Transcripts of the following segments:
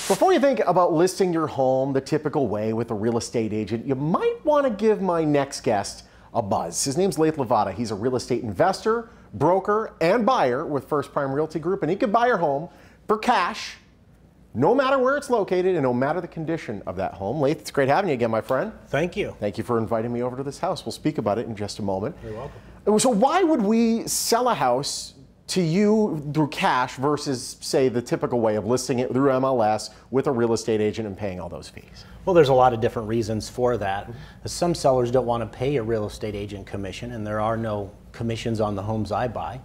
Before you think about listing your home the typical way with a real estate agent, you might want to give my next guest a buzz. His name's Lavada. He's a real estate investor, broker, and buyer with First Prime Realty Group, and he could buy your home for cash, no matter where it's located and no matter the condition of that home. Lathe, it's great having you again, my friend. Thank you. Thank you for inviting me over to this house. We'll speak about it in just a moment. You're welcome. So why would we sell a house to you through cash versus, say, the typical way of listing it through MLS with a real estate agent and paying all those fees? Well, there's a lot of different reasons for that. Some sellers don't want to pay a real estate agent commission, and there are no commissions on the homes I buy.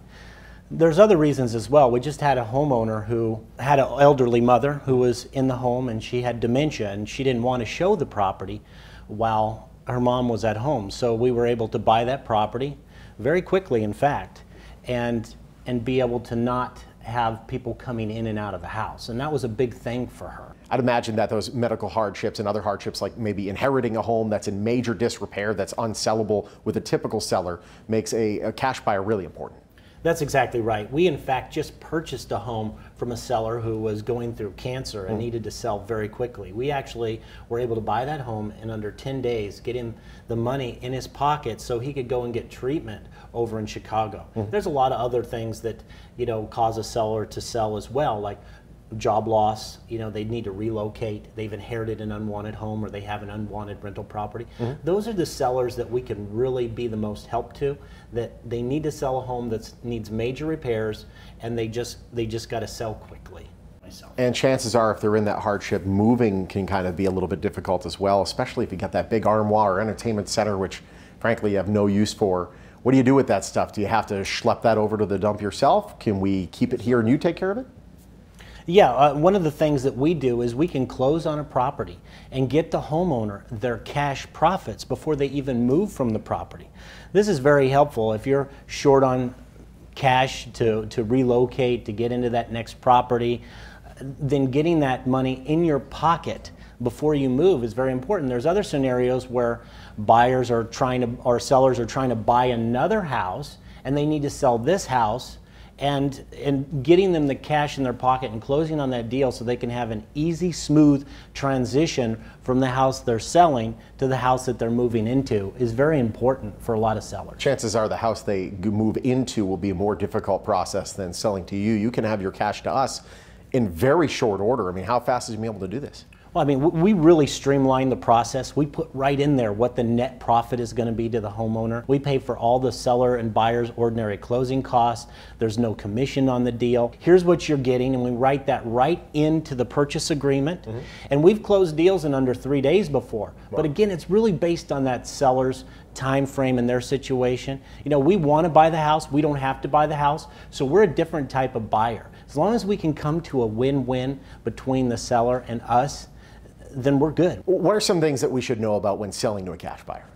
There's other reasons as well. We just had a homeowner who had an elderly mother who was in the home, and she had dementia, and she didn't want to show the property while her mom was at home. So we were able to buy that property very quickly, in fact, and be able to not have people coming in and out of the house. And that was a big thing for her. I'd imagine that those medical hardships and other hardships, like maybe inheriting a home that's in major disrepair, that's unsellable with a typical seller, makes a cash buyer really important. That's exactly right. We, in fact, just purchased a home from a seller who was going through cancer and needed to sell very quickly. We actually were able to buy that home in under 10 days, get him the money in his pocket so he could go and get treatment over in Chicago. There's a lot of other things that, you know, cause a seller to sell as well, like job loss. You know, they need to relocate, they've inherited an unwanted home, or they have an unwanted rental property. Those are the sellers that we can really be the most help to, that they need to sell a home that needs major repairs, and they just got to sell quickly. And chances are, if they're in that hardship, moving can kind of be a little bit difficult as well, especially if you got that big armoire or entertainment center, which frankly you have no use for. What do you do with that stuff? Do you have to schlep that over to the dump yourself? Can we keep it here and you take care of it? Yeah, one of the things that we do is we can close on a property and get the homeowner their cash profits before they even move from the property. This is very helpful if you're short on cash to relocate, to get into that next property. Then getting that money in your pocket before you move is very important. There's other scenarios where buyers are trying to, or sellers are trying to buy another house, and they need to sell this house, and getting them the cash in their pocket and closing on that deal so they can have an easy, smooth transition from the house they're selling to the house that they're moving into is very important for a lot of sellers. Chances are the house they move into will be a more difficult process than selling to you. You can have your cash to us in very short order. I mean, how fast is you able to do this? Well, I mean, we really streamline the process. We put right in there what the net profit is going to be to the homeowner. We pay for all the seller and buyer's ordinary closing costs. There's no commission on the deal. Here's what you're getting, and we write that right into the purchase agreement. And we've closed deals in under 3 days before. Wow. But again, it's really based on that seller's time frame and their situation. You know, we want to buy the house. We don't have to buy the house. So we're a different type of buyer. As long as we can come to a win-win between the seller and us, then we're good. What are some things that we should know about when selling to a cash buyer?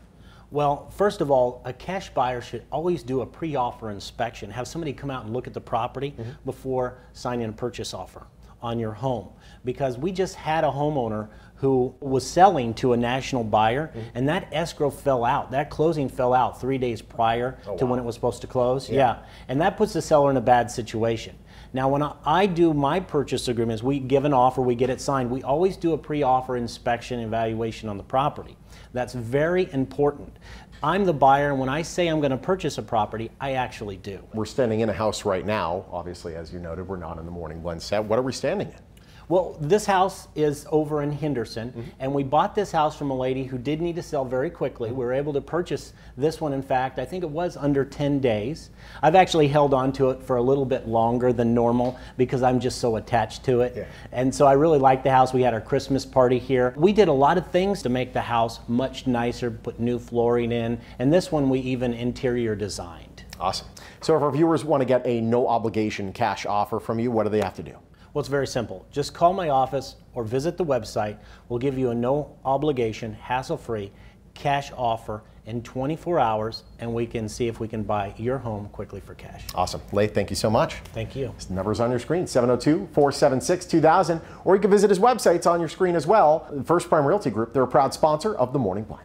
Well, first of all, a cash buyer should always do a pre-offer inspection. Have somebody come out and look at the property before signing a purchase offer on your home. Because we just had a homeowner who was selling to a national buyer, and that escrow fell out. That closing fell out 3 days prior to when it was supposed to close. Yeah. And that puts the seller in a bad situation. Now, when I do my purchase agreements, we give an offer, we get it signed. We always do a pre-offer inspection evaluation on the property. That's very important. I'm the buyer, and when I say I'm going to purchase a property, I actually do. We're standing in a house right now. Obviously, as you noted, we're not in the Morning Blend set. What are we standing in? Well, this house is over in Henderson, and we bought this house from a lady who did need to sell very quickly. We were able to purchase this one, in fact, I think it was under 10 days. I've actually held on to it for a little bit longer than normal because I'm just so attached to it. And so I really like the house. We had our Christmas party here. We did a lot of things to make the house much nicer, put new flooring in, and this one we even interior designed. Awesome. So if our viewers want to get a no obligation cash offer from you, what do they have to do? Well, it's very simple. Just call my office or visit the website. We'll give you a no obligation, hassle-free cash offer in 24 hours, and we can see if we can buy your home quickly for cash. Awesome. Lathe, thank you so much. Thank you. His number's on your screen, 702-476-2000, or you can visit his website. It's on your screen as well. First Prime Realty Group, they're a proud sponsor of the Morning Blend.